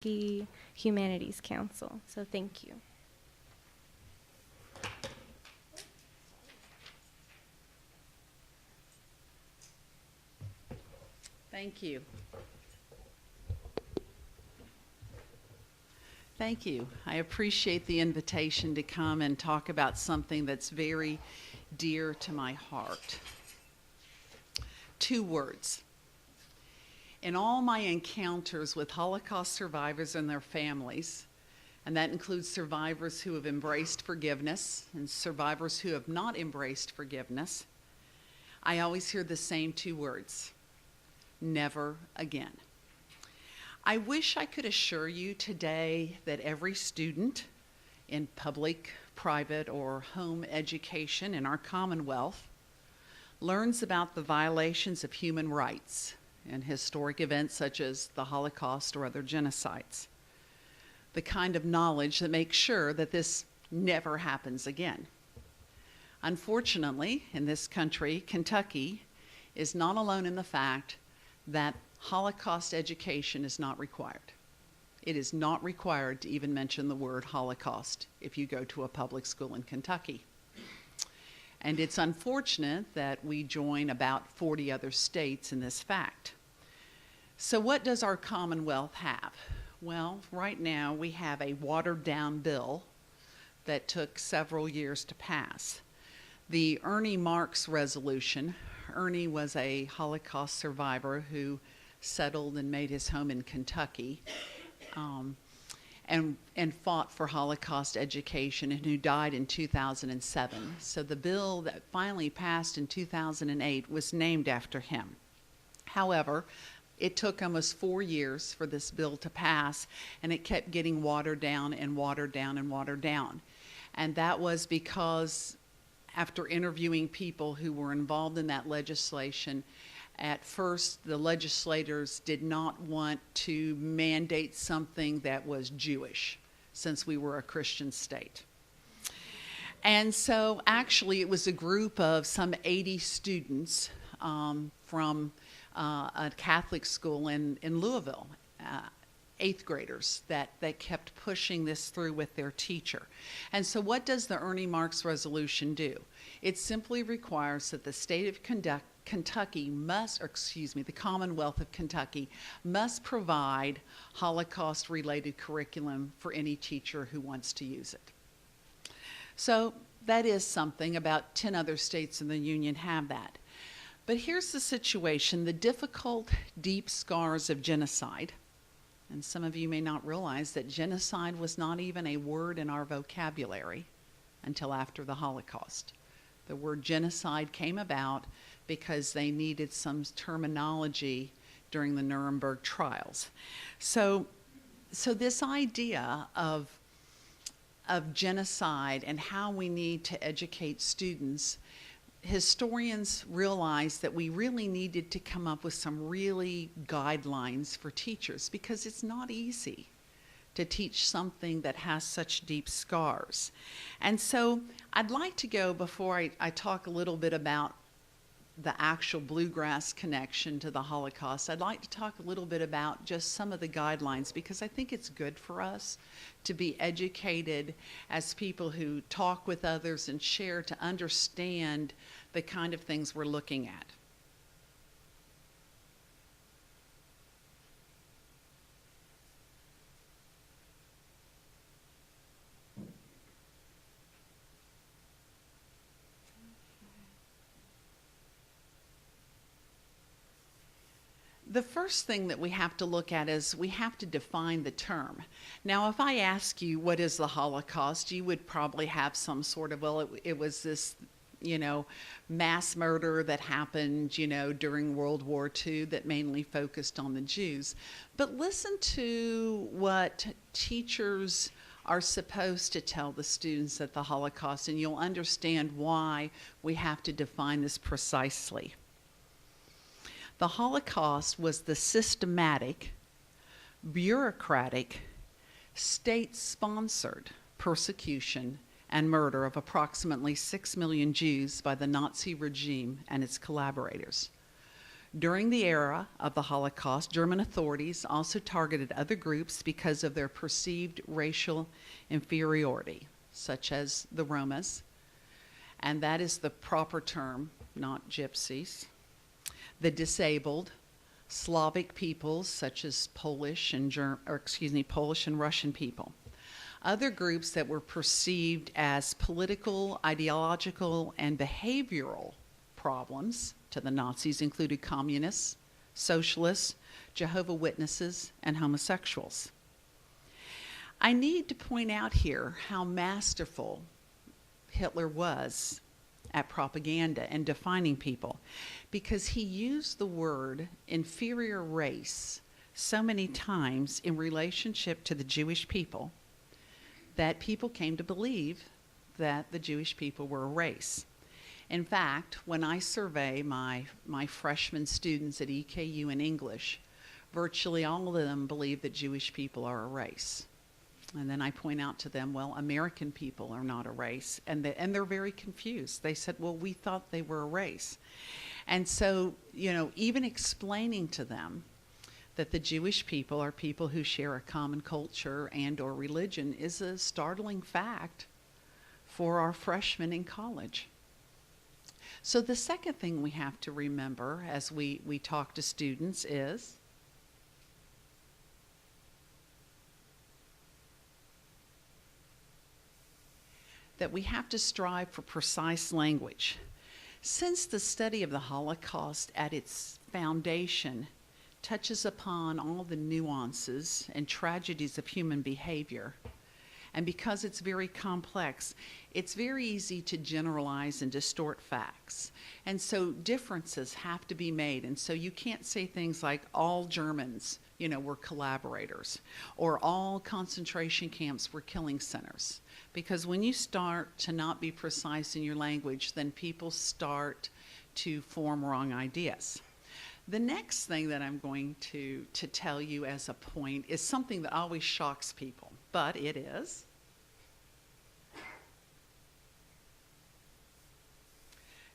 Kentucky Humanities Council. So thank you. Thank you. Thank you. I appreciate the invitation to come and talk about something that's very dear to my heart. 2 words. In all my encounters with Holocaust survivors and their families, and that includes survivors who have embraced forgiveness and survivors who have not embraced forgiveness, I always hear the same 2 words: never again. I wish I could assure you today that every student in public, private, or home education in our Commonwealth learns about the violations of human rights in historic events such as the Holocaust or other genocides. The kind of knowledge that makes sure that this never happens again. Unfortunately, in this country, Kentucky is not alone in the fact that Holocaust education is not required. It is not required to even mention the word Holocaust if you go to a public school in Kentucky. And it's unfortunate that we join about 40 other states in this fact. So what does our Commonwealth have? Well, right now we have a watered-down bill that took several years to pass. The Ernie Marks resolution. Ernie was a Holocaust survivor who settled and made his home in Kentucky, and fought for Holocaust education, and who died in 2007. So the bill that finally passed in 2008 was named after him. However, it took almost 4 years for this bill to pass, and it kept getting watered down and watered down and watered down. And that was because after interviewing people who were involved in that legislation, at first, the legislators did not want to mandate something that was Jewish, since we were a Christian state. And so actually it was a group of some 80 students from a Catholic school in Louisville, 8th graders, that kept pushing this through with their teacher. And so what does the Ernie Marks resolution do? It simply requires that the state of Kentucky must, or excuse me, the Commonwealth of Kentucky must provide Holocaust-related curriculum for any teacher who wants to use it. So that is something. About 10 other states in the Union have that. But here's the situation: the difficult, deep scars of genocide. And some of you may not realize that genocide was not even a word in our vocabulary until after the Holocaust. The word genocide came about because they needed some terminology during the Nuremberg trials. So this idea of genocide and how we need to educate students, historians realized that we really needed to come up with some really guidelines for teachers, because it's not easy to teach something that has such deep scars. And so I'd like to go, before I talk a little bit about the actual Bluegrass connection to the Holocaust, I'd like to talk a little bit about just some of the guidelines, because I think it's good for us to be educated as people who talk with others and share, to understand the kind of things we're looking at. The first thing that we have to look at is we have to define the term. Now, if I ask you what is the Holocaust, you would probably have some sort of, well, it was this, mass murder that happened, during World War II that mainly focused on the Jews. But listen to what teachers are supposed to tell the students at the Holocaust, and you'll understand why we have to define this precisely. The Holocaust was the systematic, bureaucratic, state-sponsored persecution and murder of approximately 6 million Jews by the Nazi regime and its collaborators. During the era of the Holocaust, German authorities also targeted other groups because of their perceived racial inferiority, such as the Romas, and that is the proper term, not gypsies, the disabled, Slavic peoples such as Polish and Russian people. Other groups that were perceived as political, ideological, and behavioral problems to the Nazis included communists, socialists, Jehovah's Witnesses, and homosexuals. I need to point out here how masterful Hitler was at propaganda and defining people, because he used the word inferior race so many times in relationship to the Jewish people that people came to believe that the Jewish people were a race. In fact, when I survey my freshman students at EKU in English, virtually all of them believe that Jewish people are a race. And then I point out to them, well, American people are not a race. And they're very confused. They said, well, we thought they were a race. And so, even explaining to them that the Jewish people are people who share a common culture and or religion is a startling fact for our freshmen in college. So the second thing we have to remember as we talk to students is that we have to strive for precise language. Since the study of the Holocaust at its foundation touches upon all the nuances and tragedies of human behavior, and because it's very complex, it's very easy to generalize and distort facts. And so differences have to be made. And so you can't say things like all Germans, were collaborators, or all concentration camps were killing centers. Because when you start to not be precise in your language, then people start to form wrong ideas. The next thing that I'm going to tell you as a point is something that always shocks people, but it is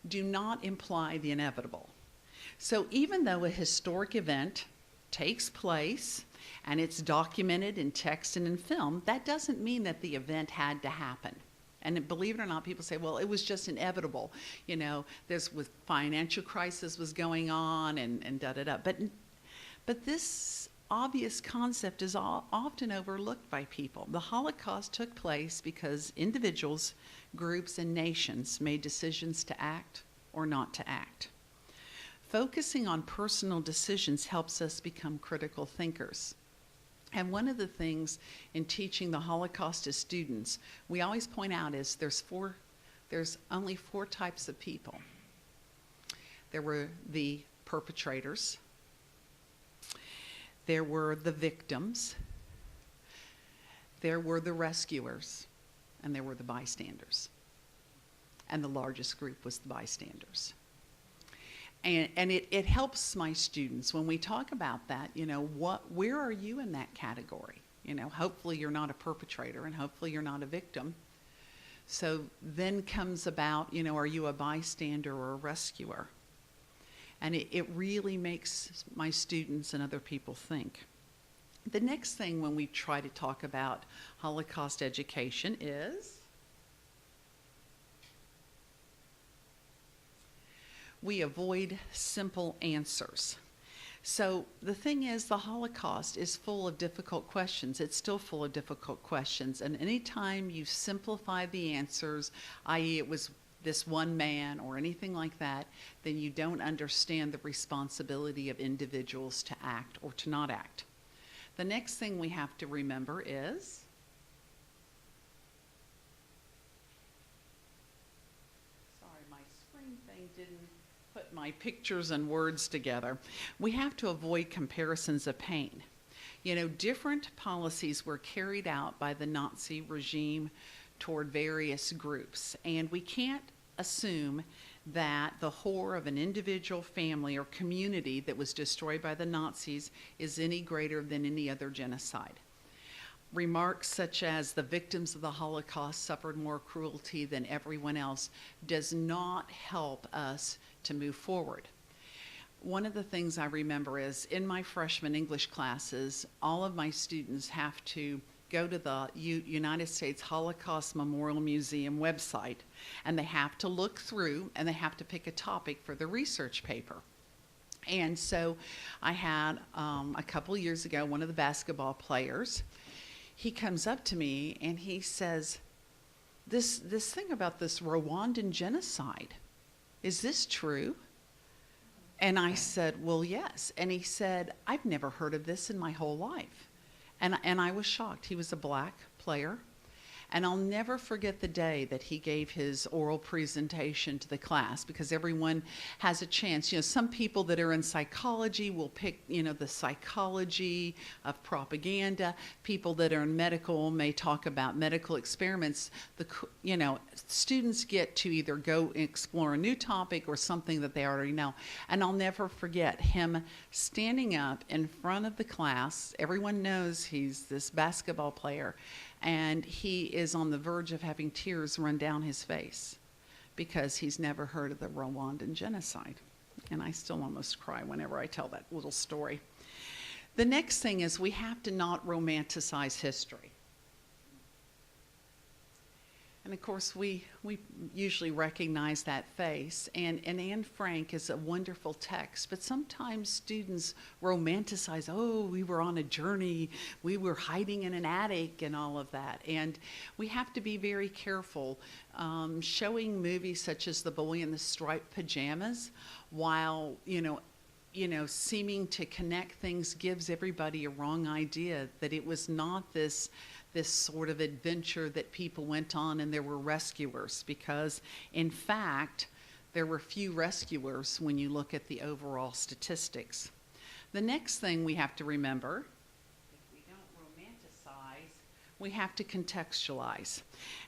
do not imply the inevitable. So even though a historic event takes place and it's documented in text and in film, that doesn't mean that the event had to happen. And believe it or not, people say, well, it was just inevitable. This with financial crisis was going on and da-da-da. But this obvious concept is often overlooked by people. The Holocaust took place because individuals, groups, and nations made decisions to act or not to act. Focusing on personal decisions helps us become critical thinkers. And one of the things in teaching the Holocaust to students, we always point out is there's only four types of people. There were the perpetrators, there were the victims, there were the rescuers, and there were the bystanders. And the largest group was the bystanders. And it helps my students when we talk about that, where are you in that category? Hopefully you're not a perpetrator and hopefully you're not a victim. So then comes about, are you a bystander or a rescuer? And it really makes my students and other people think. The next thing when we try to talk about Holocaust education is we avoid simple answers. So the thing is, the Holocaust is full of difficult questions. It's still full of difficult questions. And anytime you simplify the answers, i.e. it was this one man or anything like that, then you don't understand the responsibility of individuals to act or to not act. The next thing we have to remember is my screen thing didn't put my pictures and words together. We have to avoid comparisons of pain. Different policies were carried out by the Nazi regime toward various groups, and we can't assume that the horror of an individual family or community that was destroyed by the Nazis is any greater than any other genocide. Remarks such as the victims of the Holocaust suffered more cruelty than everyone else does not help us to move forward. one of the things I remember is in my freshman English classes, all of my students have to go to the United States Holocaust Memorial Museum website, and they have to look through and they have to pick a topic for the research paper. And so I had, a couple of years ago, one of the basketball players, he comes up to me and he says, this thing about this Rwandan genocide, is this true? And I said, well, yes. And he said, I've never heard of this in my whole life. And I was shocked. He was a black player. And I'll never forget the day that he gave his oral presentation to the class, because everyone has a chance. You know, some people that are in psychology will pick, you know, the psychology of propaganda. People that are in medical may talk about medical experiments. You know, students get to either go explore a new topic or something that they already know. And I'll never forget him standing up in front of the class. Everyone knows he's this basketball player. And he is on the verge of having tears run down his face because he's never heard of the Rwandan genocide. And I still almost cry whenever I tell that little story. The next thing is we have to not romanticize history. And of course, we usually recognize that face. And Anne Frank is a wonderful text, but sometimes students romanticize, oh, we were on a journey, we were hiding in an attic and all of that. And we have to be very careful showing movies such as The Boy in the Striped Pajamas, while, you know, seeming to connect things gives everybody a wrong idea that it was not this sort of adventure that people went on and there were rescuers, because in fact there were few rescuers when you look at the overall statistics. The next thing we have to remember, if we don't romanticize, we have to contextualize.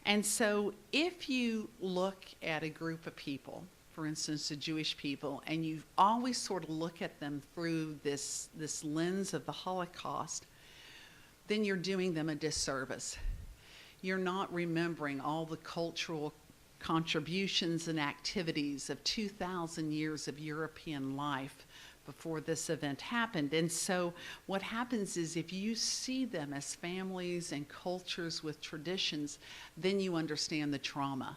And so if you look at a group of people, for instance, the Jewish people, and you always sort of look at them through this lens of the Holocaust, then you're doing them a disservice. You're not remembering all the cultural contributions and activities of 2,000 years of European life before this event happened. And so what happens is if you see them as families and cultures with traditions, then you understand the trauma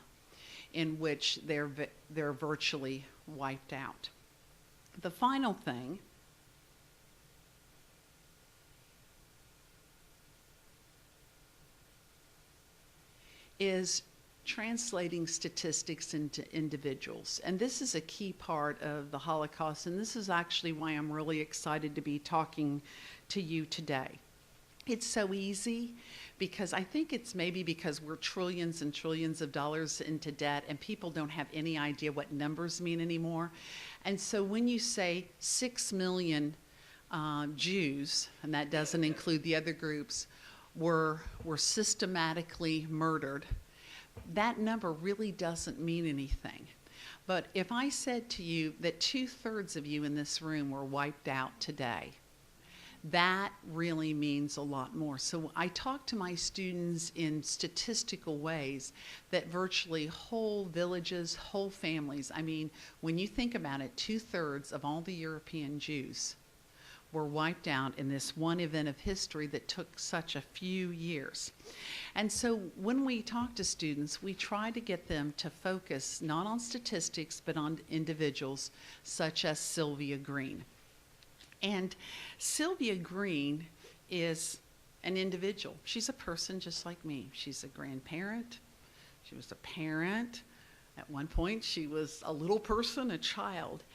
in which they're virtually wiped out. The final thing is translating statistics into individuals. And this is a key part of the Holocaust, and this is actually why I'm really excited to be talking to you today. It's so easy because I think it's maybe because we're trillions and trillions of dollars into debt and people don't have any idea what numbers mean anymore. And so when you say 6 million Jews, and that doesn't include the other groups, were systematically murdered, that number really doesn't mean anything. But if I said to you that 2/3 of you in this room were wiped out today, that really means a lot more. So I talk to my students in statistical ways that virtually whole villages, whole families, I mean, when you think about it, 2/3 of all the European Jews were wiped out in this one event of history that took such a few years. And so when we talk to students, we try to get them to focus not on statistics, but on individuals such as Sylvia Green. And Sylvia Green is an individual. She's a person just like me. She's a grandparent. She was a parent. At one point, she was a little person, a child.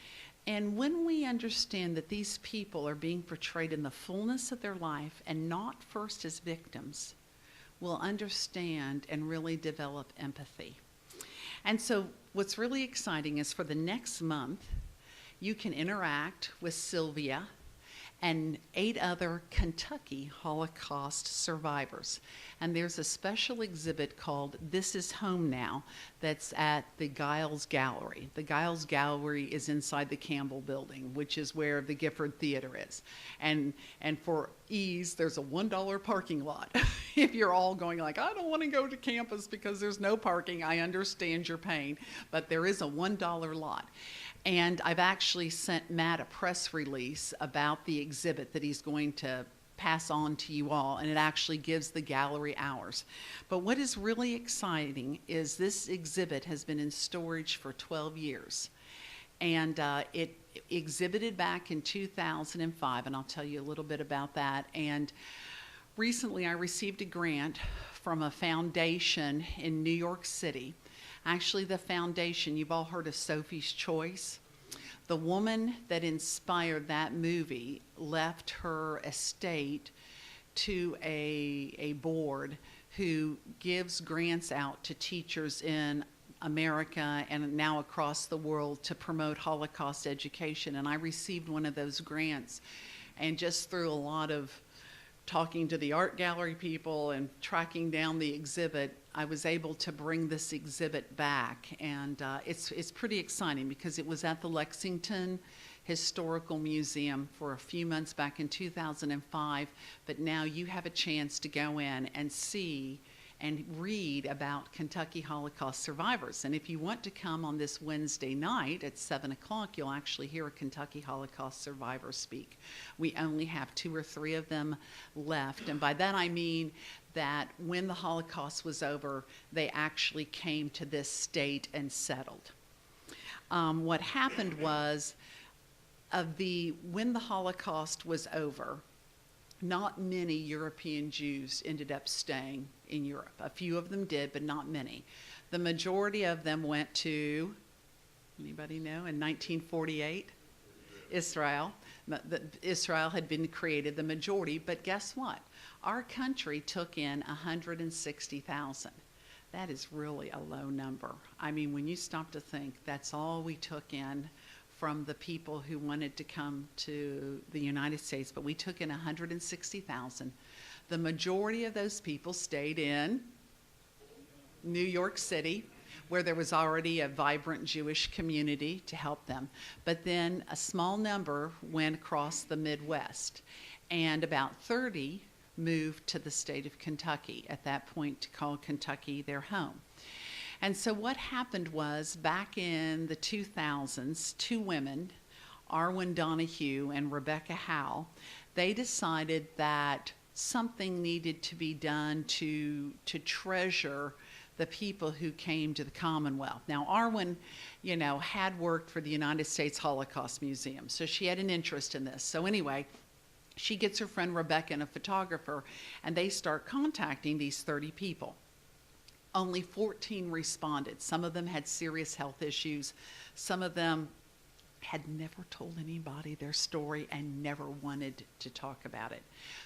And when we understand that these people are being portrayed in the fullness of their life and not first as victims, we'll understand and really develop empathy. And so what's really exciting is for the next month, you can interact with Sylvia and 8 other Kentucky Holocaust survivors. And there's a special exhibit called This Is Home Now that's at the Giles Gallery. The Giles Gallery is inside the Campbell Building, which is where the Gifford Theater is. And for ease, there's a $1 parking lot. If you're all going like, I don't want to go to campus because there's no parking, I understand your pain, but there is a $1 lot. And I've actually sent Matt a press release about the exhibit that he's going to pass on to you all, and it actually gives the gallery hours. But what is really exciting is this exhibit has been in storage for 12 years. And it exhibited back in 2005, and I'll tell you a little bit about that. And recently I received a grant from a foundation in New York City. Actually, the foundation, you've all heard of Sophie's Choice. The woman that inspired that movie left her estate to a board who gives grants out to teachers in America and now across the world to promote Holocaust education. And I received one of those grants, and just through a lot of talking to the art gallery people and tracking down the exhibit, I was able to bring this exhibit back. And it's pretty exciting because it was at the Lexington Historical Museum for a few months back in 2005, but now you have a chance to go in and see and read about Kentucky Holocaust survivors. And if you want to come on this Wednesday night at 7 o'clock, you'll actually hear a Kentucky Holocaust survivor speak. We only have 2 or 3 of them left. And by that I mean that when the Holocaust was over, they actually came to this state and settled. What happened was, when the Holocaust was over, not many European Jews ended up staying in Europe. A few of them did, but not many. The majority of them went to, anybody know, in 1948? Israel. Israel had been created, the majority, but guess what? Our country took in 160,000. That is really a low number. I mean, when you stop to think, that's all we took in from the people who wanted to come to the United States, but we took in 160,000. The majority of those people stayed in New York City, where there was already a vibrant Jewish community to help them. But then a small number went across the Midwest, and about 30 moved to the state of Kentucky at that point to call Kentucky their home. And so what happened was, back in the 2000s, 2 women, Arwen Donahue and Rebecca Howe, they decided that something needed to be done to treasure the people who came to the Commonwealth. Now, Arwen, had worked for the United States Holocaust Museum, so she had an interest in this. So anyway, she gets her friend Rebecca and a photographer, and they start contacting these 30 people. Only 14 responded. Some of them had serious health issues. Some of them had never told anybody their story and never wanted to talk about it.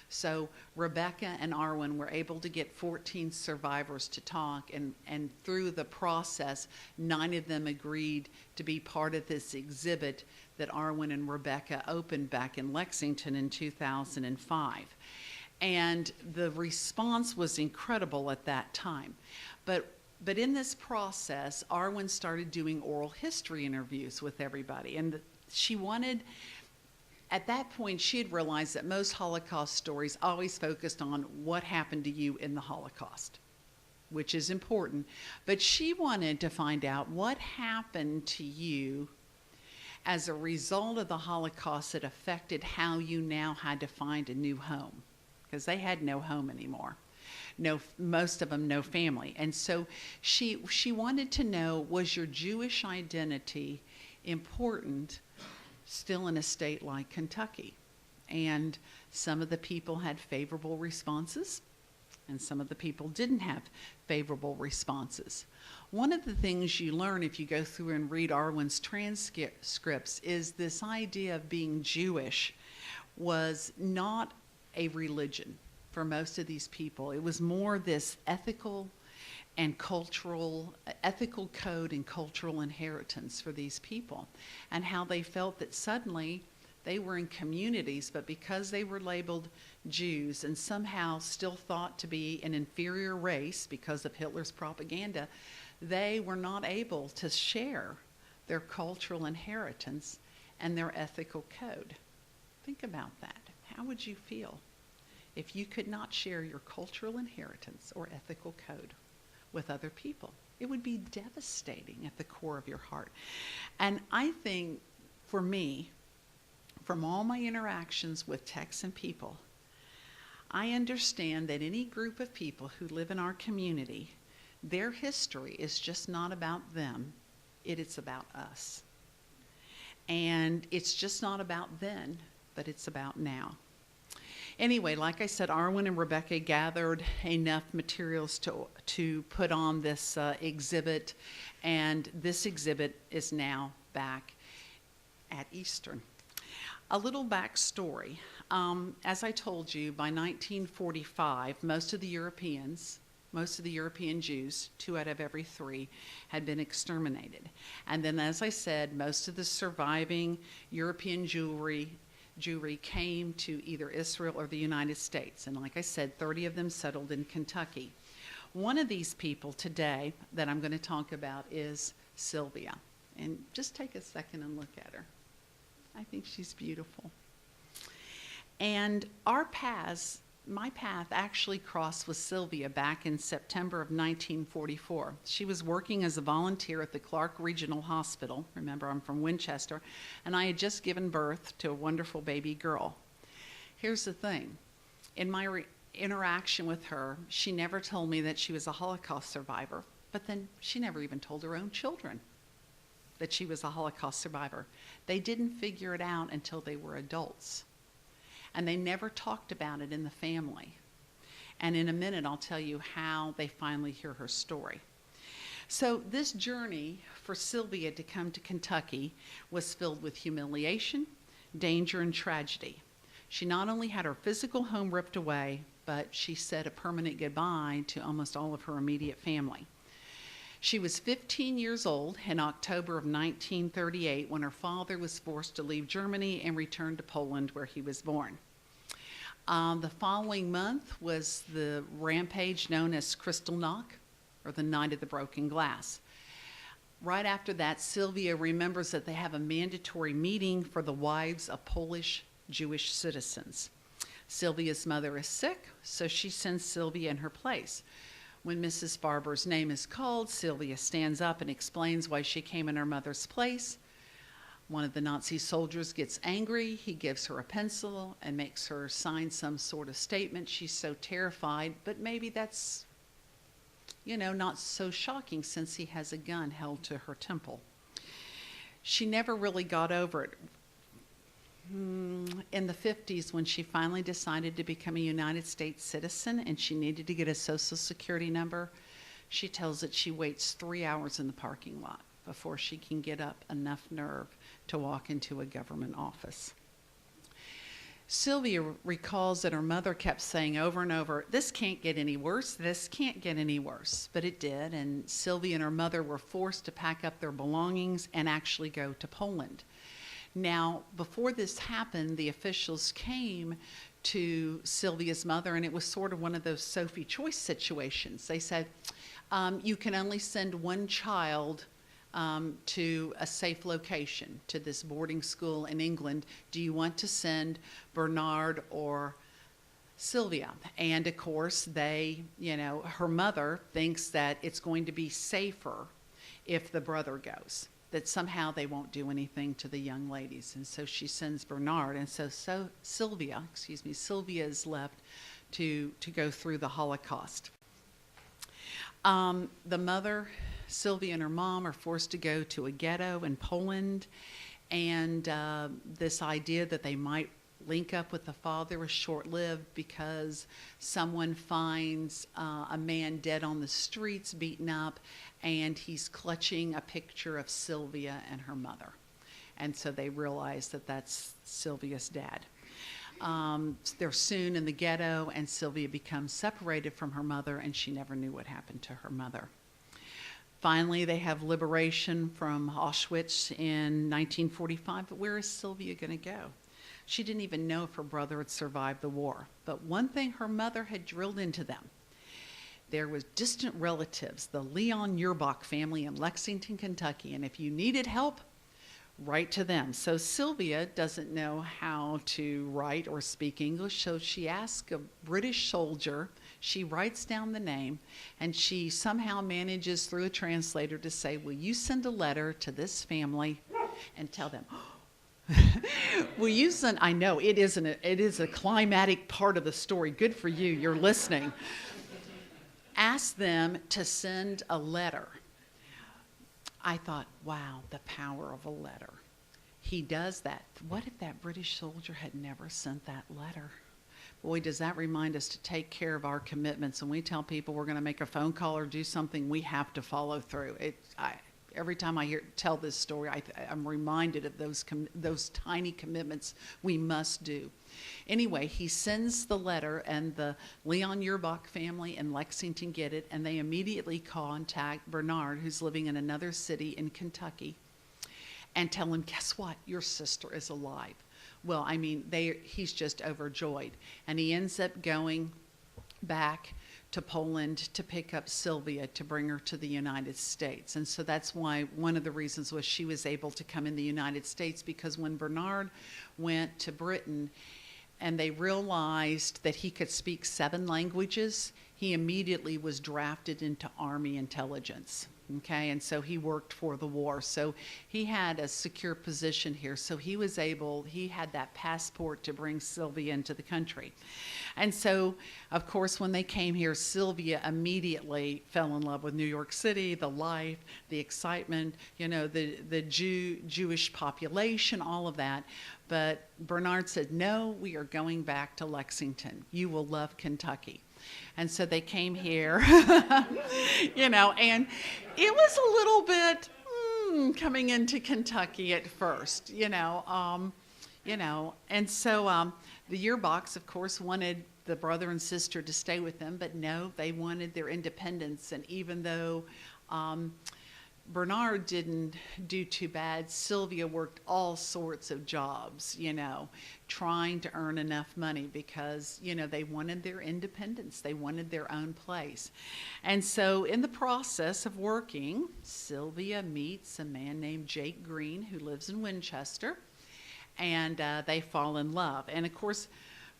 So Rebecca and Arwen were able to get 14 survivors to talk, and through the process, 9 of them agreed to be part of this exhibit that Arwen and Rebecca opened back in Lexington in 2005. And the response was incredible at that time. But in this process, Arwen started doing oral history interviews with everybody. And she wanted, at that point, she had realized that most Holocaust stories always focused on what happened to you in the Holocaust, which is important. But she wanted to find out what happened to you as a result of the Holocaust that affected how you now had to find a new home, because they had no home anymore. No, most of them no family. And so she wanted to know, was your Jewish identity important still in a state like Kentucky? And some of the people had favorable responses, and some of the people didn't have favorable responses. One of the things you learn if you go through and read Arwen's transcripts is this idea of being Jewish was not a religion. For most of these people, it was more this ethical code and cultural inheritance for these people, and how they felt that suddenly they were in communities, but because they were labeled Jews and somehow still thought to be an inferior race because of Hitler's propaganda, they were not able to share their cultural inheritance and their ethical code. Think about that. How would you feel if you could not share your cultural inheritance or ethical code? with other people. It would be devastating at the core of your heart. And I think, for me, from all my interactions with Texan people, I understand that any group of people who live in our community, their history is just not about them, it's about us. And it's just not about then, but it's about now. Anyway, like I said, Arwen and Rebecca gathered enough materials to put on this exhibit, and this exhibit is now back at Eastern. A little backstory. As I told you, by 1945, most of the European Jews, 2 out of every 3, had been exterminated. And then, as I said, most of the surviving European Jewry came to either Israel or the United States. And like I said, 30 of them settled in Kentucky. One of these people today that I'm going to talk about is Sylvia. And just take a second and look at her. I think she's beautiful. And my path actually crossed with Sylvia back in September of 1944. She was working as a volunteer at the Clark Regional Hospital. Remember, I'm from Winchester, and I had just given birth to a wonderful baby girl. Here's the thing. In my interaction with her, she never told me that she was a Holocaust survivor, but then she never even told her own children that she was a Holocaust survivor. They didn't figure it out until they were adults. And they never talked about it in the family. And in a minute, I'll tell you how they finally hear her story. So this journey for Sylvia to come to Kentucky was filled with humiliation, danger, and tragedy. She not only had her physical home ripped away, but she said a permanent goodbye to almost all of her immediate family. She was 15 years old in October of 1938 when her father was forced to leave Germany and return to Poland, where he was born. The following month was the rampage known as Kristallnacht, or the Night of the Broken Glass. Right after that, Sylvia remembers that they have a mandatory meeting for the wives of Polish Jewish citizens. Sylvia's mother is sick, so she sends Sylvia in her place. When Mrs. Barber's name is called, Sylvia stands up and explains why she came in her mother's place. One of the Nazi soldiers gets angry. He gives her a pencil and makes her sign some sort of statement. She's so terrified, but maybe that's, not so shocking since he has a gun held to her temple. She never really got over it. In the 50s, when she finally decided to become a United States citizen and she needed to get a Social Security number, she tells it she waits 3 hours in the parking lot before she can get up enough nerve to walk into a government office. Sylvia recalls that her mother kept saying over and over, "This can't get any worse, this can't get any worse." But it did, and Sylvia and her mother were forced to pack up their belongings and actually go to Poland. Now, before this happened, the officials came to Sylvia's mother, and it was sort of one of those Sophie Choice situations. They said, you can only send one child to a safe location, to this boarding school in England. Do you want to send Bernard or Sylvia? And of course, her mother thinks that it's going to be safer if the brother goes, that somehow they won't do anything to the young ladies. And so she sends Bernard. And so Sylvia is left to go through the Holocaust. The mother, Sylvia, and her mom are forced to go to a ghetto in Poland. And this idea that they might link up with the father is short-lived because someone finds a man dead on the streets, beaten up, and he's clutching a picture of Sylvia and her mother. And so they realize that that's Sylvia's dad. They're soon in the ghetto, and Sylvia becomes separated from her mother, and she never knew what happened to her mother. Finally, they have liberation from Auschwitz in 1945, but where is Sylvia going to go? She didn't even know if her brother had survived the war. But one thing her mother had drilled into them: there was distant relatives, the Leon Urbach family in Lexington, Kentucky, and if you needed help, write to them. So Sylvia doesn't know how to write or speak English, so she asks a British soldier. She writes down the name, and she somehow manages through a translator to say, will you send a letter to this family and tell them, will you send, I know, it is a climatic part of the story. Good for you, you're listening. Ask them to send a letter. I thought, wow, the power of a letter. He does that. What if that British soldier had never sent that letter? Boy, does that remind us to take care of our commitments. When we tell people we're going to make a phone call or do something, we have to follow through. Every time I tell this story, I'm reminded of those tiny commitments we must do. Anyway, he sends the letter, and the Leon Yerbach family in Lexington get it, and they immediately contact Bernard, who's living in another city in Kentucky, and tell him, guess what? Your sister is alive. Well, I mean, he's just overjoyed. And he ends up going back to Poland to pick up Sylvia to bring her to the United States. And so that's why one of the reasons was she was able to come in the United States, because when Bernard went to Britain and they realized that he could speak 7 languages, he immediately was drafted into Army intelligence. Okay, and so he worked for the war. So he had a secure position here. So he had that passport to bring Sylvia into the country. And so, of course, when they came here, Sylvia immediately fell in love with New York City, the life, the excitement, the Jewish population, all of that. But Bernard said, no, we are going back to Lexington. You will love Kentucky. And so they came here, and it was a little bit coming into Kentucky at first, and so the Yerbachs, of course, wanted the brother and sister to stay with them, but no, they wanted their independence. And even though Bernard didn't do too bad, Sylvia worked all sorts of jobs, trying to earn enough money because, they wanted their independence. They wanted their own place. And so in the process of working, Sylvia meets a man named Jake Green who lives in Winchester, and they fall in love. And of course,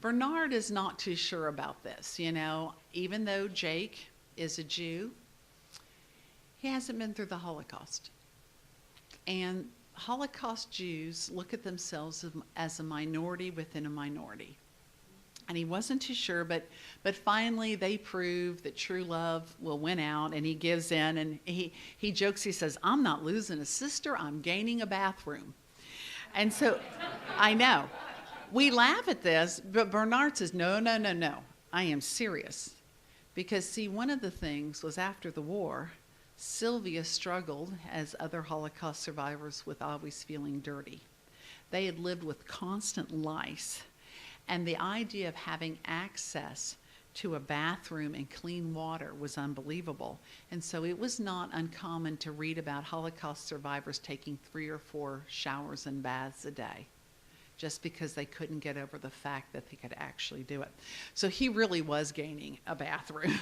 Bernard is not too sure about this, even though Jake is a Jew. He hasn't been through the Holocaust. And Holocaust Jews look at themselves as a minority within a minority. And he wasn't too sure, but finally they prove that true love will win out, and he gives in, and he jokes, he says, I'm not losing a sister, I'm gaining a bathroom. And so, I know, we laugh at this, but Bernard says, no, I am serious. Because see, one of the things was after the war, Sylvia struggled, as other Holocaust survivors, with always feeling dirty. They had lived with constant lice, and the idea of having access to a bathroom and clean water was unbelievable. And so it was not uncommon to read about Holocaust survivors taking 3 or 4 showers and baths a day, just because they couldn't get over the fact that they could actually do it. So he really was gaining a bathroom.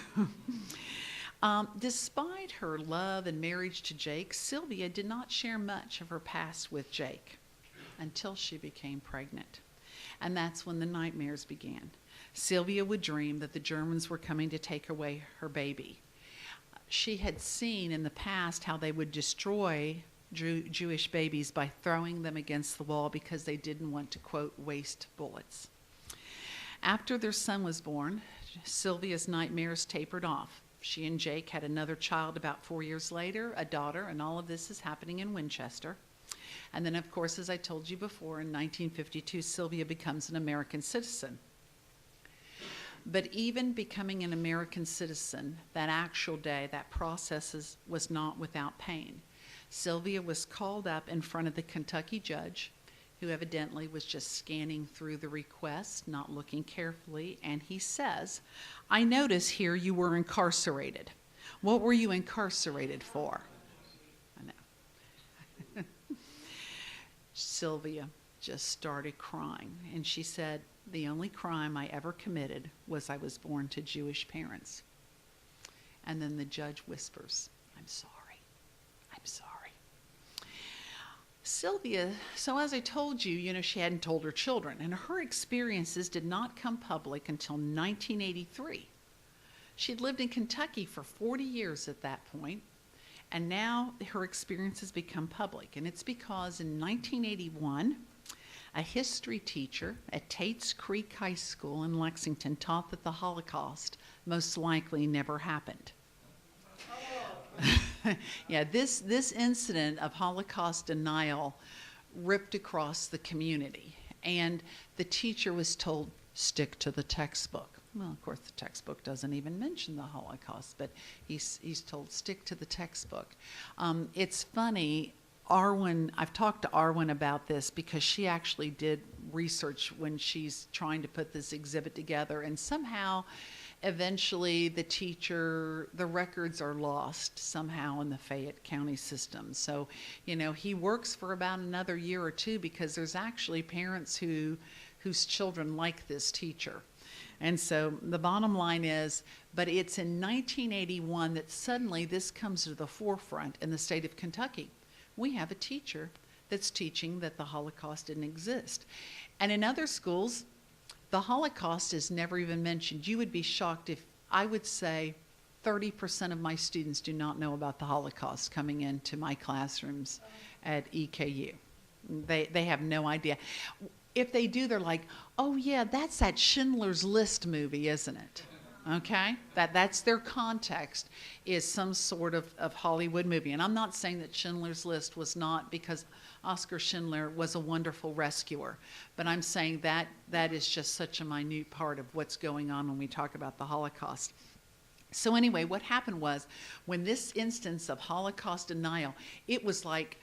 Despite her love and marriage to Jake, Sylvia did not share much of her past with Jake until she became pregnant. And that's when the nightmares began. Sylvia would dream that the Germans were coming to take away her baby. She had seen in the past how they would destroy Jewish babies by throwing them against the wall because they didn't want to, quote, waste bullets. After their son was born, Sylvia's nightmares tapered off. She and Jake had another child about 4 years later, a daughter, and all of this is happening in Winchester. And then, of course, as I told you before, in 1952, Sylvia becomes an American citizen. But even becoming an American citizen, that actual day, that process was not without pain. Sylvia was called up in front of the Kentucky judge, who evidently was just scanning through the request, not looking carefully, and he says, I notice here you were incarcerated. What were you incarcerated for? I know. Sylvia just started crying, and she said, the only crime I ever committed was I was born to Jewish parents. And then the judge whispers, I'm sorry. Sylvia, so as I told you, she hadn't told her children, and her experiences did not come public until 1983. She'd lived in Kentucky for 40 years at that point, and now her experiences become public. And it's because in 1981, a history teacher at Tate's Creek High School in Lexington taught that the Holocaust most likely never happened. Yeah, this incident of Holocaust denial ripped across the community, and the teacher was told, stick to the textbook. Well, of course, the textbook doesn't even mention the Holocaust, but he's told, stick to the textbook. It's funny, I've talked to Arwen about this because she actually did research when she's trying to put this exhibit together, and somehow eventually the records are lost somehow in the Fayette County system. So, he works for about another year or two because there's actually parents whose children like this teacher. And so the bottom line is, but it's in 1981 that suddenly this comes to the forefront in the state of Kentucky. We have a teacher that's teaching that the Holocaust didn't exist. And in other schools, the Holocaust is never even mentioned. You would be shocked if I would say 30% of my students do not know about the Holocaust coming into my classrooms at EKU. They have no idea. If they do, they're like, oh yeah, that's that Schindler's List movie, isn't it? Okay? That's their context, is some sort of Hollywood movie. And I'm not saying that Schindler's List was not, because Oskar Schindler was a wonderful rescuer. But I'm saying that is just such a minute part of what's going on when we talk about the Holocaust. So anyway, what happened was, when this instance of Holocaust denial, it was like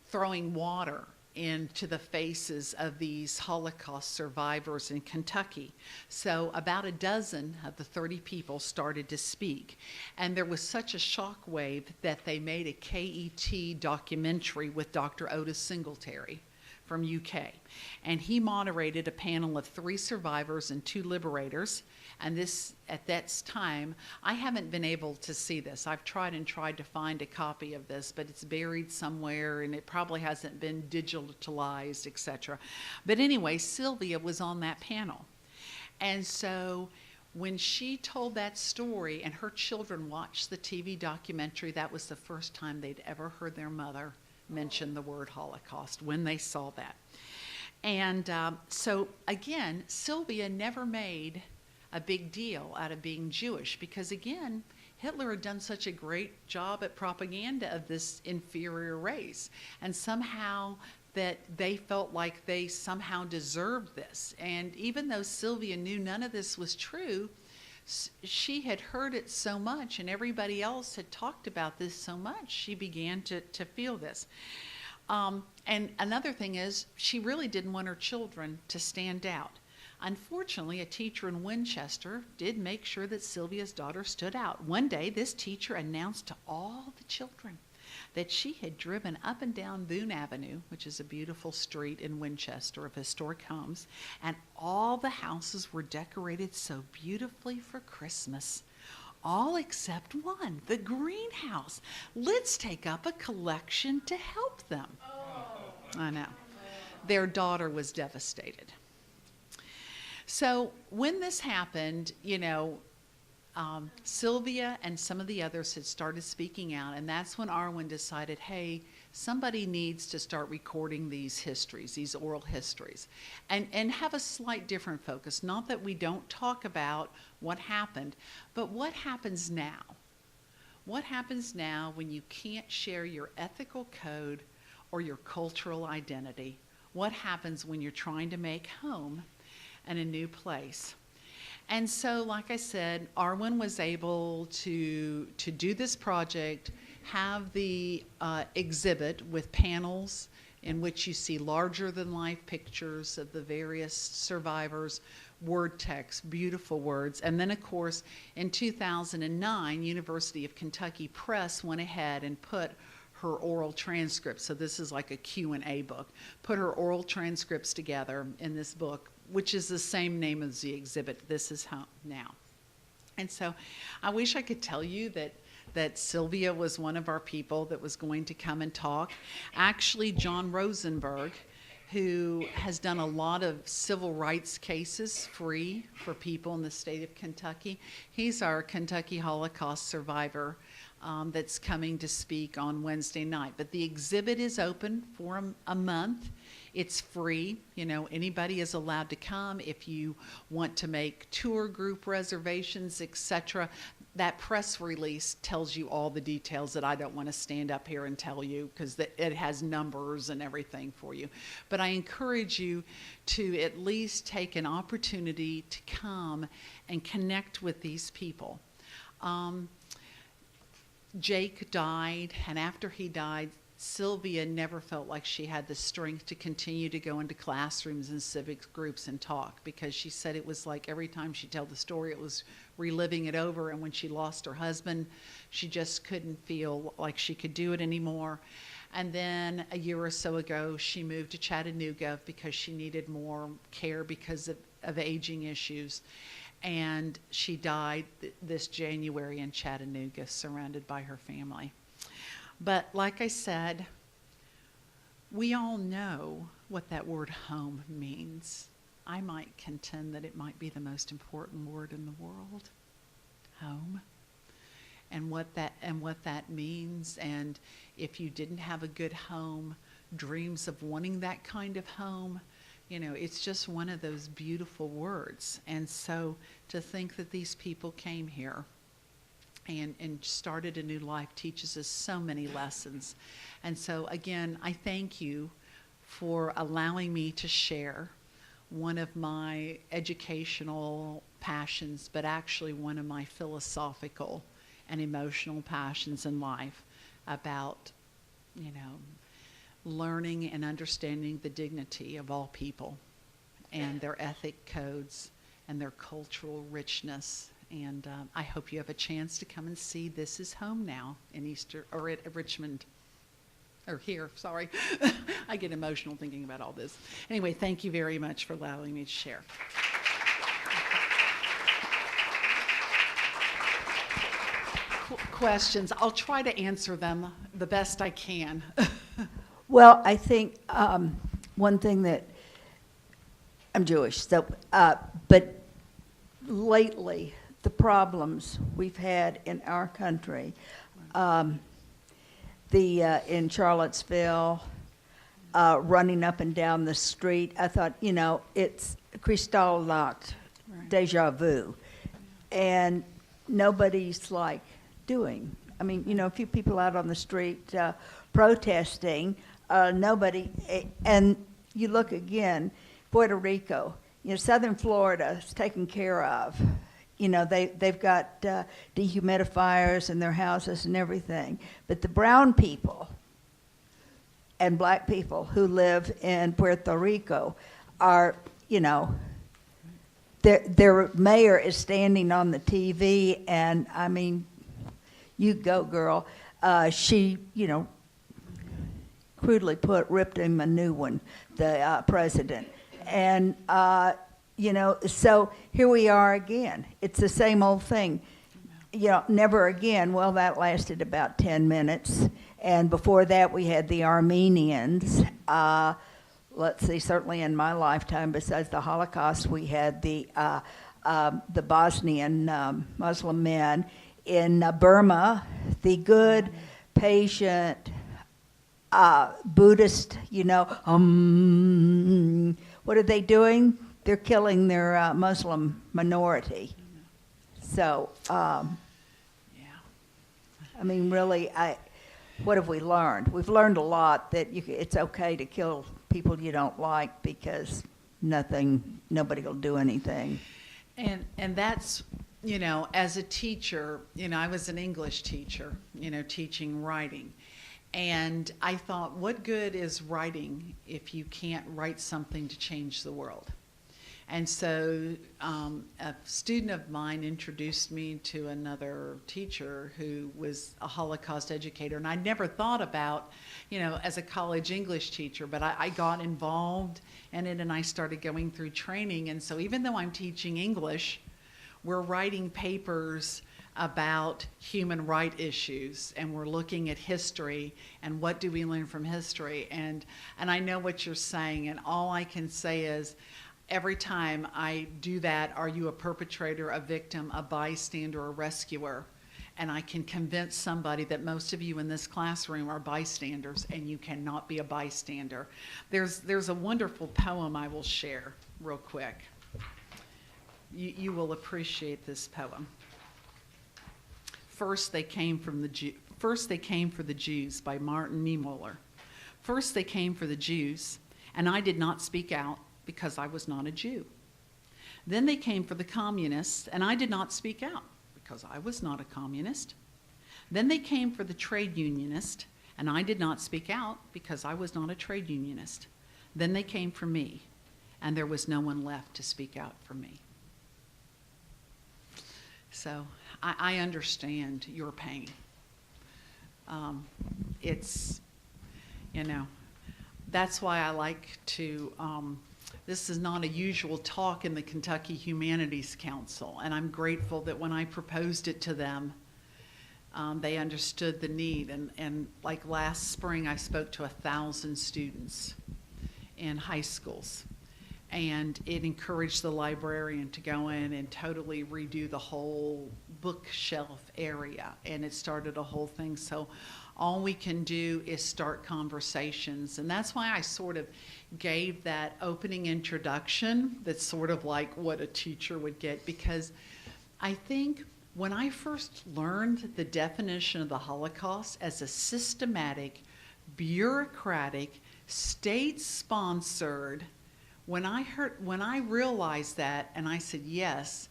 throwing water into the faces of these Holocaust survivors in Kentucky. So about a dozen of the 30 people started to speak. And there was such a shockwave that they made a KET documentary with Dr. Otis Singletary from UK. And he moderated a panel of 3 survivors and 2 liberators. And this, at that time, I haven't been able to see this. I've tried to find a copy of this, but it's buried somewhere and it probably hasn't been digitalized, etc. But anyway, Sylvia was on that panel. And so when she told that story and her children watched the TV documentary, that was the first time they'd ever heard their mother mention the word Holocaust, when they saw that. And so again, Sylvia never made a big deal out of being Jewish, because again, Hitler had done such a great job at propaganda of this inferior race, and somehow that they felt like they somehow deserved this. And even though Sylvia knew none of this was true, she had heard it so much and everybody else had talked about this so much, she began to feel this. And another thing is, she really didn't want her children to stand out. Unfortunately, a teacher in Winchester did make sure that Sylvia's daughter stood out. One day, this teacher announced to all the children that she had driven up and down Boone Avenue, which is a beautiful street in Winchester of historic homes, and all the houses were decorated so beautifully for Christmas. All except one, the greenhouse. Let's take up a collection to help them. I know. Their daughter was devastated. So when this happened, Sylvia and some of the others had started speaking out, and that's when Arwen decided, hey, somebody needs to start recording these histories, these oral histories, and have a slight different focus. Not that we don't talk about what happened, but what happens now? What happens now when you can't share your ethical code or your cultural identity? What happens when you're trying to make home in a new place? And so, like I said, Arwen was able to do this project, have the exhibit with panels in which you see larger-than-life pictures of the various survivors, word text, beautiful words. And then, of course, in 2009, University of Kentucky Press went ahead and put her oral transcripts, so this is like a Q&A book, put her oral transcripts together in this book, which is the same name as the exhibit, This Is How Now. And so I wish I could tell you that that Sylvia was one of our people that was going to come and talk. Actually, John Rosenberg, who has done a lot of civil rights cases free for people in the state of Kentucky. He's our Kentucky Holocaust survivor that's coming to speak on Wednesday night. But the exhibit is open for a month. It's free. You know, anybody is allowed to come. If you want to make tour group reservations, etc., that press release tells you all the details that I don't want to stand up here and tell you, because it has numbers and everything for you. But I encourage you to at least take an opportunity to come and connect with these people. Jake died, and after he died, Sylvia never felt like she had the strength to continue to go into classrooms and civic groups and talk, because she said it was like every time she told the story, it was reliving it over. And when she lost her husband, she just couldn't feel like she could do it anymore. And then a year or so ago, she moved to Chattanooga because she needed more care because of aging issues. And she died this January in Chattanooga, surrounded by her family. But like I said, we all know what that word home means. I might contend that it might be the most important word in the world, home, and what that means. And if you didn't have a good home, dreams of wanting that kind of home, you know, it's just one of those beautiful words. And so to think that these people came here and started a new life teaches us so many lessons. And so again, I thank you for allowing me to share one of my educational passions, but actually one of my philosophical and emotional passions in life about, you know, learning and understanding the dignity of all people and their ethic codes and their cultural richness. And I hope you have a chance to come and see This Is Home Now in Easter, or at Richmond, or here, sorry. I get emotional thinking about all this. Anyway, thank you very much for allowing me to share. Questions? I'll try to answer them the best I can. Well, I think one thing that I'm Jewish, so but lately the problems we've had in our country, in Charlottesville, running up and down the street, I thought, you know, it's Kristallnacht, Right. deja vu, and nobody's like doing. I mean, you know, a few people out on the street protesting. Nobody, and you look again, Puerto Rico, you know, Southern Florida is taken care of. You know, they've got dehumidifiers in their houses and everything. But the brown people and black people who live in Puerto Rico are, you know, their mayor is standing on the TV, and I mean, you go, girl. She, you know, crudely put, ripped him a new one, the president. And, you know, so here we are again. It's the same old thing. You know, never again. Well, that lasted about 10 minutes. And before that, we had the Armenians. Let's see, certainly in my lifetime, besides the Holocaust, we had the Bosnian Muslim men. In Burma, the good, patient, Buddhist, you know, what are they doing? They're killing their Muslim minority. So, Yeah. I mean, really, what have we learned? We've learned a lot that it's okay to kill people you don't like because nobody will do anything. And that's, you know, as a teacher, you know, I was an English teacher, you know, teaching writing. And I thought, what good is writing if you can't write something to change the world? And so a student of mine introduced me to another teacher who was a Holocaust educator. And I never thought about, you know, as a college English teacher, but I got involved in it and I started going through training. And so even though I'm teaching English, we're writing papers about human rights issues, and we're looking at history and what do we learn from history. And I know what you're saying, and all I can say is every time I do that, are you a perpetrator, a victim, a bystander, a rescuer? And I can convince somebody that most of you in this classroom are bystanders, and you cannot be a bystander. There's a wonderful poem I will share real quick. You will appreciate this poem. First they came for the Jews by Martin Niemöller. First they came for the Jews, and I did not speak out because I was not a Jew. Then they came for the communists, and I did not speak out because I was not a communist. Then they came for the trade unionist, and I did not speak out because I was not a trade unionist. Then they came for me, and there was no one left to speak out for me. So I understand your pain. It's, that's why I like to, this is not a usual talk in the Kentucky Humanities Council, and I'm grateful that when I proposed it to them, they understood the need. And like last spring, I spoke to 1,000 students in high schools. And it encouraged the librarian to go in and totally redo the whole bookshelf area. And it started a whole thing. So all we can do is start conversations. And that's why I sort of gave that opening introduction that's sort of like what a teacher would get. Because I think when I first learned the definition of the Holocaust as a systematic, bureaucratic, state-sponsored, when I realized that, and I said yes,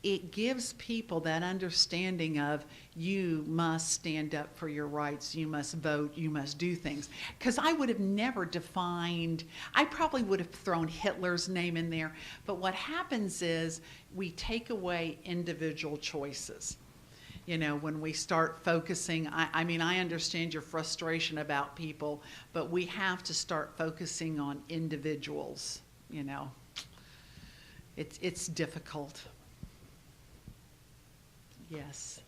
it gives people that understanding of you must stand up for your rights, you must vote, you must do things. Because I would have never defined, I probably would have thrown Hitler's name in there, but what happens is we take away individual choices. When we start focusing, I mean, I understand your frustration about people, but we have to start focusing on individuals, It's difficult. Yes.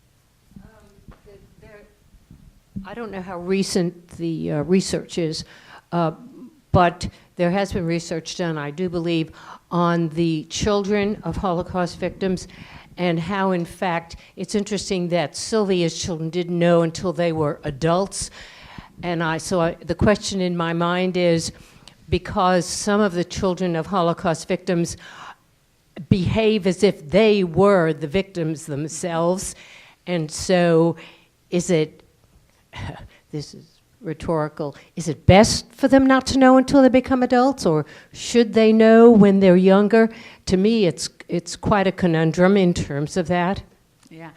I don't know how recent the research is, but there has been research done, I do believe, on the children of Holocaust victims, and how, in fact, it's interesting that Sylvia's children didn't know until they were adults. And the question in my mind is, because some of the children of Holocaust victims behave as if they were the victims themselves, and so is it, this is rhetorical, is it best for them not to know until they become adults, or should they know when they're younger? To me, it's quite a conundrum in terms of that. Yeah,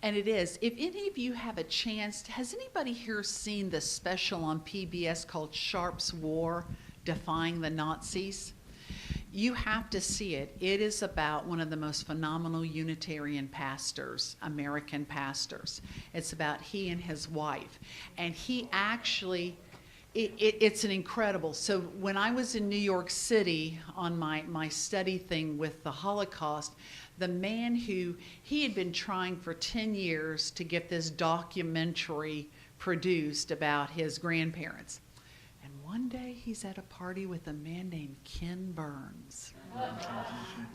and it is. If any of you have a chance, has anybody here seen the special on PBS called Sharp's War, Defying the Nazis? You have to see it. It is about one of the most phenomenal Unitarian pastors, American pastors. It's about he and his wife. And he actually, it's an incredible. So when I was in New York City on my study thing with the Holocaust, the man he had been trying for 10 years to get this documentary produced about his grandparents. One day he's at a party with a man named Ken Burns.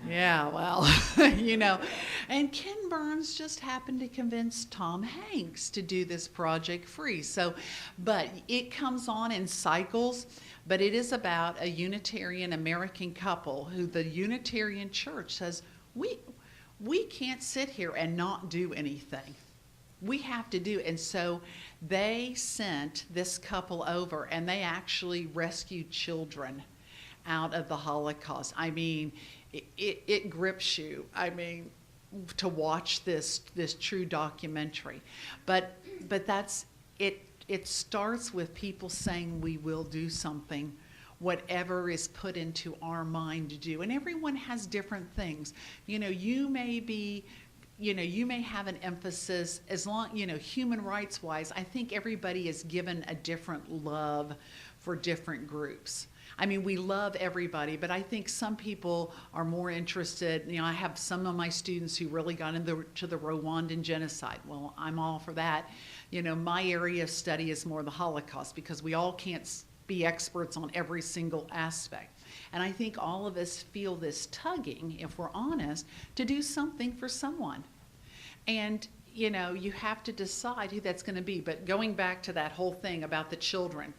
Yeah, well, and Ken Burns just happened to convince Tom Hanks to do this project free. So, but it comes on in cycles, but it is about a Unitarian American couple who the Unitarian Church says, we can't sit here and not do anything. We have to do. And so they sent this couple over, and they actually rescued children out of the Holocaust. I mean, it grips you. I mean, to watch this true documentary. But that's it. It starts with people saying we will do something, whatever is put into our mind to do. And everyone has different things. You may have an emphasis as long, human rights wise, I think everybody is given a different love for different groups. I mean, we love everybody, but I think some people are more interested. You know, I have some of my students who really got into the Rwandan genocide. Well, I'm all for that. You know, my area of study is more the Holocaust because we all can't be experts on every single aspect. And I think all of us feel this tugging, if we're honest, to do something for someone. And, you know, you have to decide who that's going to be. But going back to that whole thing about the children,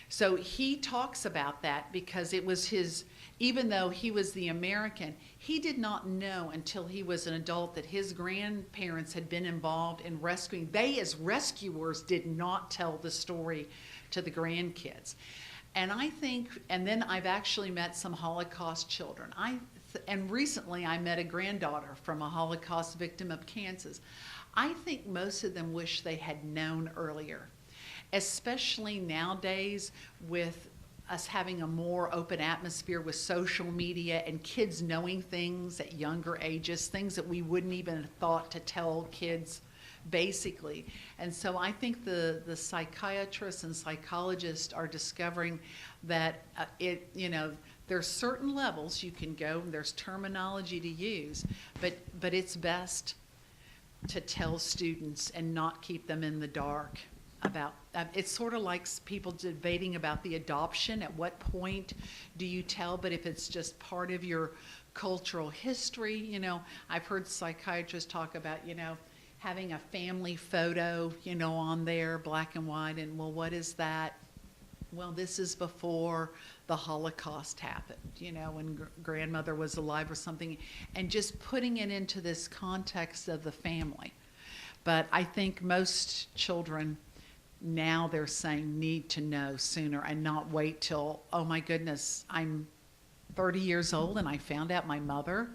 so he talks about that because it was his, even though he was the American, he did not know until he was an adult that his grandparents had been involved in rescuing. They, as rescuers, did not tell the story to the grandkids. And I think, and then I've actually met some Holocaust children. And recently I met a granddaughter from a Holocaust victim of Kansas. I think most of them wish they had known earlier, especially nowadays with us having a more open atmosphere with social media and kids knowing things at younger ages, things that we wouldn't even have thought to tell kids basically. And so I think the psychiatrists and psychologists are discovering that there's certain levels you can go, there's terminology to use, but it's best to tell students and not keep them in the dark about it's sort of like people debating about the adoption. At what point do you tell? But if it's just part of your cultural history, you know, I've heard psychiatrists talk about, you know, having a family photo, you know, on there, black and white, and well, what is that? Well, this is before the Holocaust happened, you know, when grandmother was alive or something, and just putting it into this context of the family. But I think most children now, they're saying, need to know sooner and not wait till, oh my goodness, I'm 30 years old and I found out my mother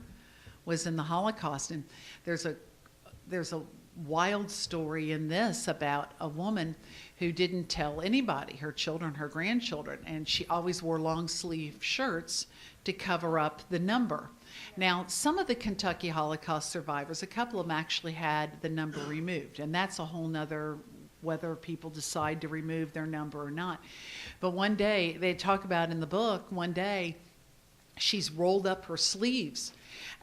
was in the Holocaust. And there's a wild story in this about a woman who didn't tell anybody, her children, her grandchildren, and she always wore long sleeve shirts to cover up the number. Now, some of the Kentucky Holocaust survivors, a couple of them actually had the number removed, and that's a whole nother whether people decide to remove their number or not. But one day, they talk about in the book, one day she's rolled up her sleeves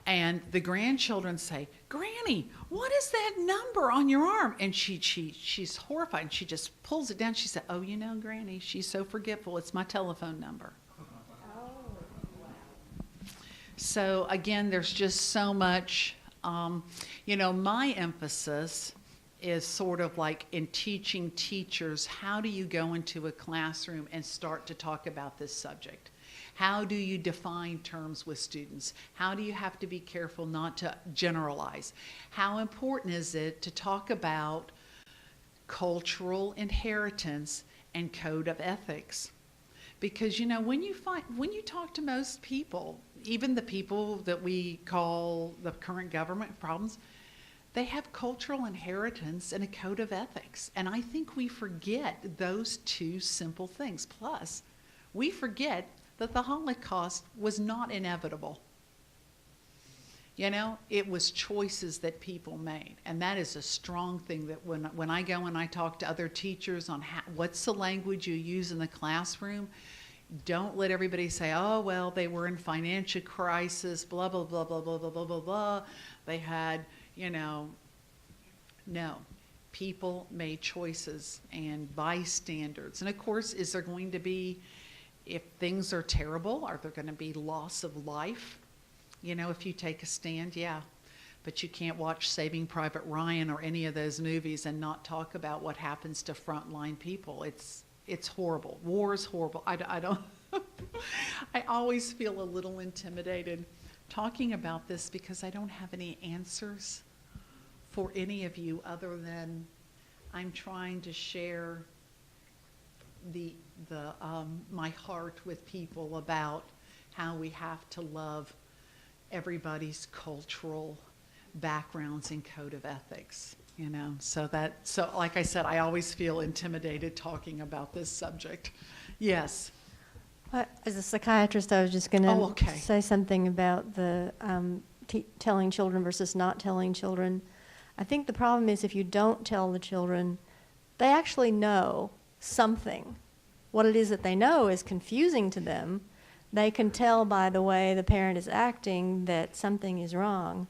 and the grandchildren say, "Granny, what is that number on your arm?" And she's horrified and she just pulls it down. She said, "Oh, you know, Granny, she's so forgetful. It's my telephone number." So again, there's just so much, you know, my emphasis is sort of like in teaching teachers, how do you go into a classroom and start to talk about this subject? How do you define terms with students? How do you have to be careful not to generalize? How important is it to talk about cultural inheritance and code of ethics? Because, you know, when you talk to most people, even the people that we call the current government problems, they have cultural inheritance and a code of ethics. And I think we forget those two simple things. Plus, we forget that the Holocaust was not inevitable. You know, it was choices that people made. And that is a strong thing that when I go and I talk to other teachers on what's the language you use in the classroom, don't let everybody say, "Oh, well, they were in financial crisis, blah, blah, blah, blah, blah, blah, blah, blah, blah. They had, you know," no. People made choices and bystanders. And of course, is there going to be, if things are terrible, are there going to be loss of life? You know, if you take a stand, yeah. But you can't watch Saving Private Ryan or any of those movies and not talk about what happens to frontline people. It's horrible. War is horrible. I don't, I always feel a little intimidated talking about this because I don't have any answers for any of you other than I'm trying to share my heart with people about how we have to love everybody's cultural backgrounds and code of ethics, you know. So like I said, I always feel intimidated talking about this subject. Yes. As a psychiatrist, I was just going to say something about the telling children versus not telling children. I think the problem is if you don't tell the children, they actually know something what it is that they know is confusing to them, they can tell by the way the parent is acting that something is wrong.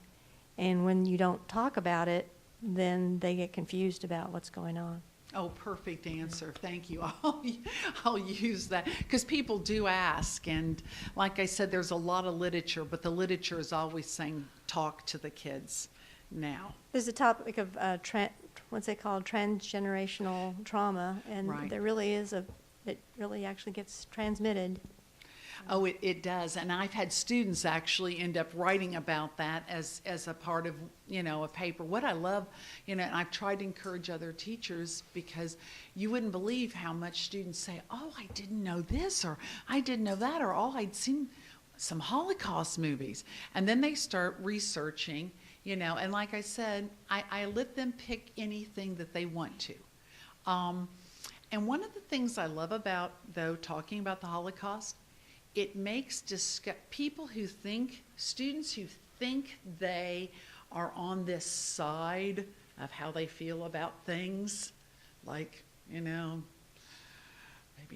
And when you don't talk about it, then they get confused about what's going on. Oh, perfect answer. Thank you. I'll use that because people do ask. And like I said, there's a lot of literature, but the literature is always saying talk to the kids now. There's a topic of what's it called, transgenerational trauma, and Right. there really is it really actually gets transmitted. Oh, it does. And I've had students actually end up writing about that as a part of, a paper. What I love, and I've tried to encourage other teachers because you wouldn't believe how much students say, oh, I didn't know this, or I didn't know that, or oh, I'd seen some Holocaust movies. And then they start researching, and like I said, I let them pick anything that they want to. And one of the things I love about, though, talking about the Holocaust, it makes students who think they are on this side of how they feel about things, like, maybe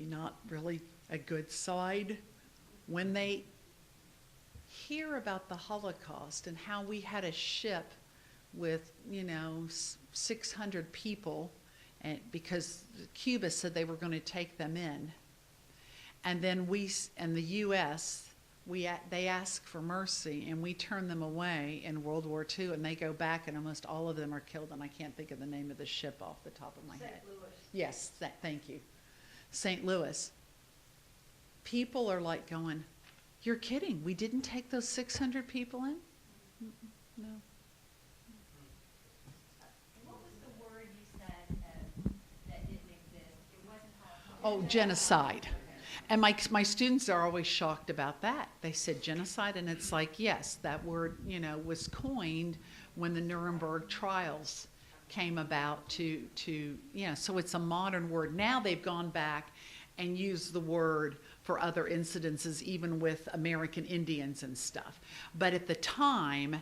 not really a good side, when they hear about the Holocaust and how we had a ship with, 600 people, and because Cuba said they were going to take them in. And then the U.S., they ask for mercy, and we turn them away in World War II, and they go back, and almost all of them are killed, and I can't think of the name of the ship off the top of my head. St. Louis. Yes, thank you. St. Louis. People are like going, you're kidding, we didn't take those 600 people in? No. What was the word you said that didn't exist? It wasn't Holocaust. Oh, genocide. And my students are always shocked about that. They said genocide, and it's like, yes, that word, was coined when the Nuremberg trials came about to so it's a modern word. Now they've gone back and used the word for other incidences, even with American Indians and stuff. But at the time,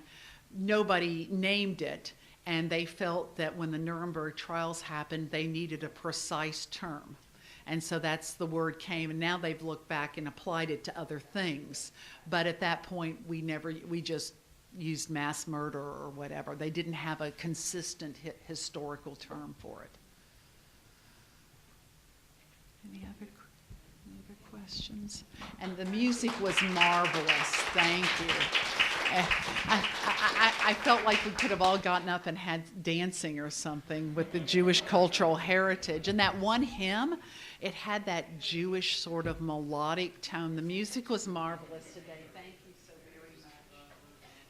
nobody named it, and they felt that when the Nuremberg trials happened, they needed a precise term. And so that's the word came, and now they've looked back and applied it to other things. But at that point, we just used mass murder or whatever. They didn't have a consistent historical term for it. Any other questions? And the music was marvelous. Thank you. I felt like we could have all gotten up and had dancing or something with the Jewish cultural heritage. And that one hymn, it had that Jewish sort of melodic tone. The music was marvelous today. Thank you so very much.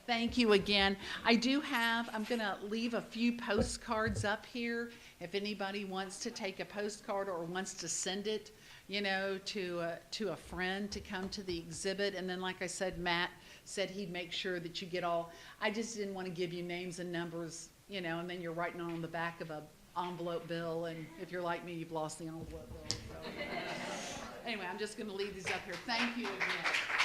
Thank you again. I'm going to leave a few postcards up here if anybody wants to take a postcard or wants to send it, to a friend to come to the exhibit. And then, like I said, Matt said he'd make sure that you get all. I just didn't want to give you names and numbers, and then you're writing on the back of a envelope bill, and if you're like me, you've lost the envelope bill. So. Anyway, I'm just going to leave these up here. Thank you again.